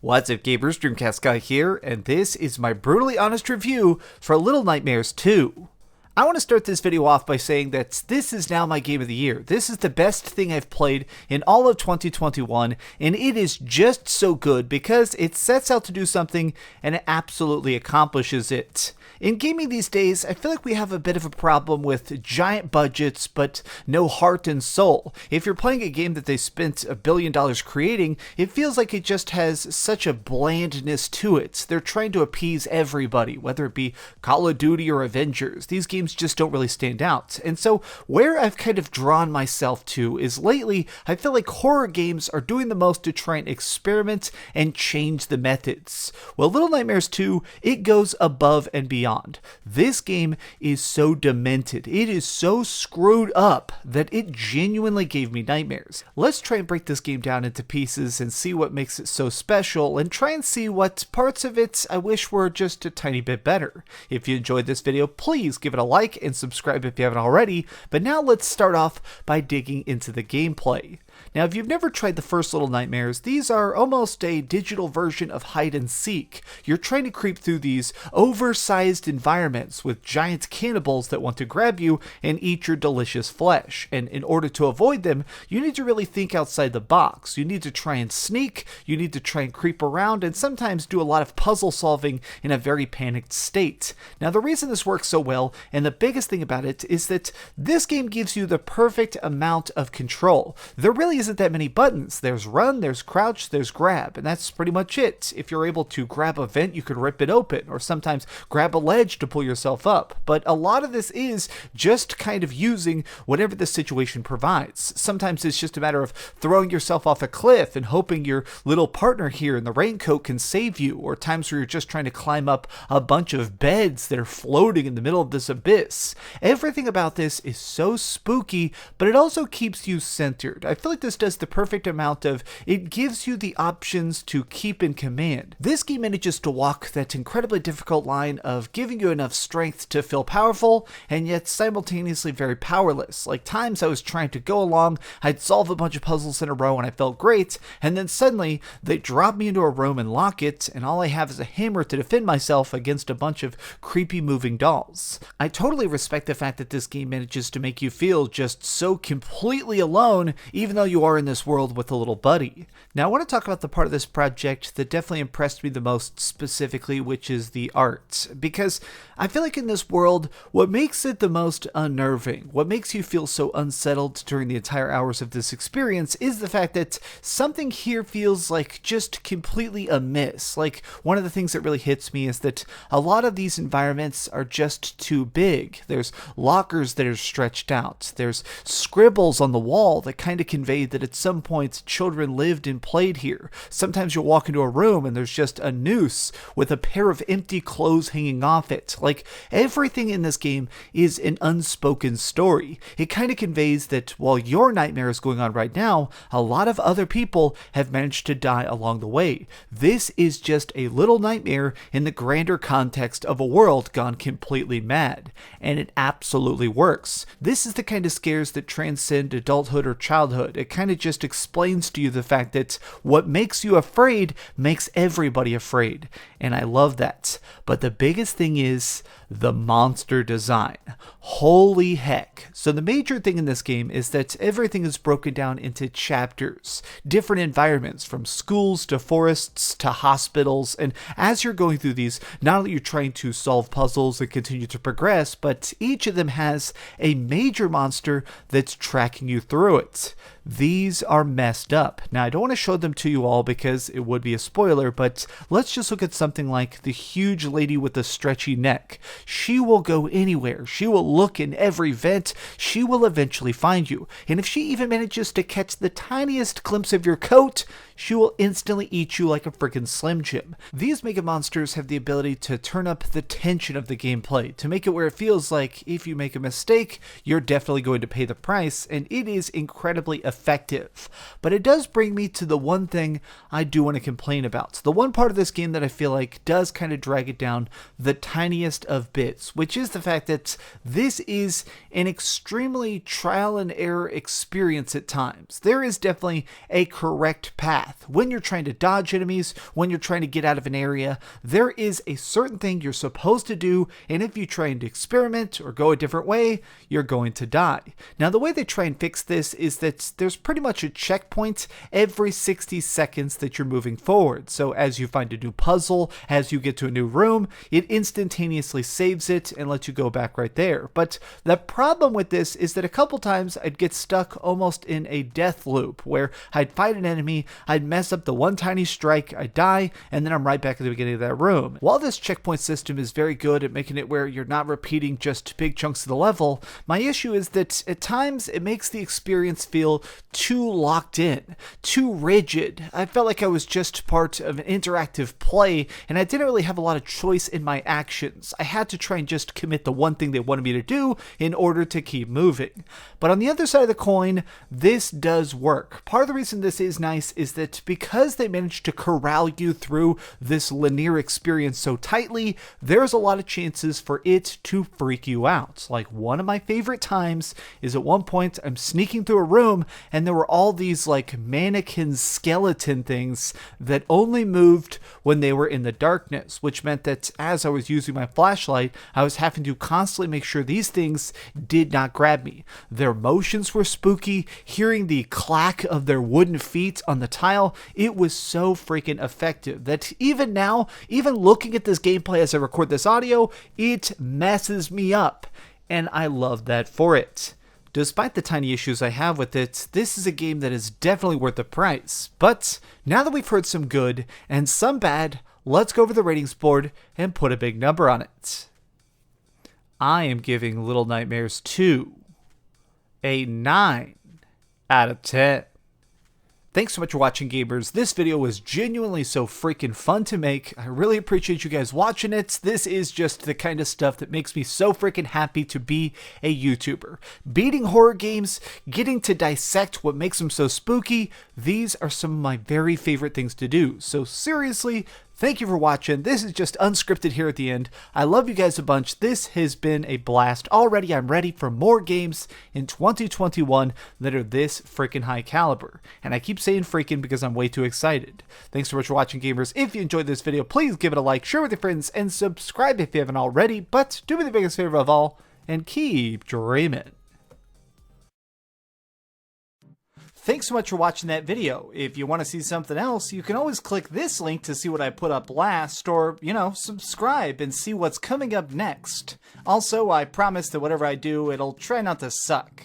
What's up gamers, DreamcastGuy here, and this is my brutally honest review for Little Nightmares 2. I want to start this video off by saying that this is now my game of the year. This is the best thing I've played in all of 2021, and it is just so good because it sets out to do something and it absolutely accomplishes it. In gaming these days, I feel like we have a bit of a problem with giant budgets but no heart and soul. If you're playing a game that they spent $1 billion creating, it feels like it just has such a blandness to it. They're trying to appease everybody, whether it be Call of Duty or Avengers. These games just don't really stand out. And so where I've kind of drawn myself to is lately, I feel like horror games are doing the most to try and experiment and change the methods. Well, Little Nightmares 2, it goes above and beyond. This game is so demented, it is so screwed up that it genuinely gave me nightmares. Let's try and break this game down into pieces and see what makes it so special and try and see what parts of it I wish were just a tiny bit better. If you enjoyed this video, please give it a like and subscribe if you haven't already, but now let's start off by digging into the gameplay. Now, if you've never tried the first Little Nightmares, these are almost a digital version of hide and seek. You're trying to creep through these oversized environments with giant cannibals that want to grab you and eat your delicious flesh. And in order to avoid them, you need to really think outside the box. You need to try and sneak, you need to try and creep around, and sometimes do a lot of puzzle solving in a very panicked state. Now, the reason this works so well, and the biggest thing about it, is that this game gives you the perfect amount of control. There really isn't that many buttons. There's run, there's crouch, there's grab, and that's pretty much it. If you're able to grab a vent, you could rip it open, or sometimes grab a ledge to pull yourself up. But a lot of this is just kind of using whatever the situation provides. Sometimes it's just a matter of throwing yourself off a cliff and hoping your little partner here in the raincoat can save you, or times where you're just trying to climb up a bunch of beds that are floating in the middle of this abyss. Everything about this is so spooky, but it also keeps you centered. I feel like this does the perfect amount of, it gives you the options to keep in command. This game manages to walk that incredibly difficult line of giving you enough strength to feel powerful and yet simultaneously very powerless. Like times I was trying to go along, I'd solve a bunch of puzzles in a row and I felt great, and then suddenly they drop me into a room and lock it, and all I have is a hammer to defend myself against a bunch of creepy moving dolls. I totally respect the fact that this game manages to make you feel just so completely alone, even though you are in this world with a little buddy. Now I want to talk about the part of this project that definitely impressed me the most specifically, which is the art. Because I feel like in this world, what makes it the most unnerving, what makes you feel so unsettled during the entire hours of this experience, is the fact that something here feels like just completely amiss. Like one of the things that really hits me is that a lot of these environments are just too big. There's lockers that are stretched out. There's scribbles on the wall that kind of convey that at some point children lived and played here. Sometimes you'll walk into a room and there's just a noose with a pair of empty clothes hanging off it. Like everything in this game is an unspoken story. It kind of conveys that while your nightmare is going on right now, a lot of other people have managed to die along the way. This is just a little nightmare in the grander context of a world gone completely mad. And it absolutely works. This is the kind of scares that transcend adulthood or childhood. It kind of just explains to you the fact that what makes you afraid makes everybody afraid. And I love that. But the biggest thing is the monster design. Holy heck. So the major thing in this game is that everything is broken down into chapters, different environments from schools to forests to hospitals, and as you're going through these, not only are you trying to solve puzzles and continue to progress, but each of them has a major monster that's tracking you through it. These are messed up. Now, I don't want to show them to you all because it would be a spoiler, but let's just look at something like the huge lady with the stretchy neck. She will go anywhere. She will look in every vent. She will eventually find you. And if she even manages to catch the tiniest glimpse of your coat, she will instantly eat you like a freaking Slim Jim. These mega monsters have the ability to turn up the tension of the gameplay, to make it where it feels like if you make a mistake, you're definitely going to pay the price, and it is incredibly effective. But it does bring me to the one thing I do want to complain about. So the one part of this game that I feel like does kind of drag it down the tiniest of bits, which is the fact that this is an extremely trial and error experience at times. There is definitely a correct path. When you're trying to dodge enemies, when you're trying to get out of an area, there is a certain thing you're supposed to do, and if you try to experiment or go a different way, you're going to die. Now, the way they try and fix this is that there's pretty much a checkpoint every 60 seconds that you're moving forward. So as you find a new puzzle, as you get to a new room, it instantaneously saves it and lets you go back right there. But the problem with this is that a couple times I'd get stuck almost in a death loop where I'd fight an enemy, I'd mess up the one tiny strike, I'd die, and then I'm right back at the beginning of that room. While this checkpoint system is very good at making it where you're not repeating just big chunks of the level, my issue is that at times it makes the experience feel too locked in, too rigid. I felt like I was just part of an interactive play and I didn't really have a lot of choice in my actions. I had to try and just commit the one thing they wanted me to do in order to keep moving. But on the other side of the coin, this does work. Part of the reason this is nice is that because they managed to corral you through this linear experience so tightly, there's a lot of chances for it to freak you out. Like one of my favorite times is at one point I'm sneaking through a room and there were all these like mannequin skeleton things that only moved when they were in the darkness, which meant that as I was using my flashlight, I was having to constantly make sure these things did not grab me. Their motions were spooky, hearing the clack of their wooden feet on the tile, it was so freaking effective that even now, even looking at this gameplay as I record this audio, it messes me up, and I love that for it. Despite the tiny issues I have with it, this is a game that is definitely worth the price. But now that we've heard some good and some bad, let's go over the ratings board and put a big number on it. I am giving Little Nightmares 2 a 9 out of 10. Thanks so much for watching, gamers. This video was genuinely so freaking fun to make. I really appreciate you guys watching it. This is just the kind of stuff that makes me so freaking happy to be a YouTuber. Beating horror games, getting to dissect what makes them so spooky, these are some of my very favorite things to do. So seriously, thank you for watching. This is just unscripted here at the end. I love you guys a bunch. This has been a blast. Already, I'm ready for more games in 2021 that are this freaking high caliber. And I keep saying freaking because I'm way too excited. Thanks so much for watching, gamers. If you enjoyed this video, please give it a like, share with your friends, and subscribe if you haven't already. But do me the biggest favor of all, and keep dreaming. Thanks so much for watching that video. If you want to see something else, you can always click this link to see what I put up last, or, subscribe and see what's coming up next. Also, I promise that whatever I do, it'll try not to suck.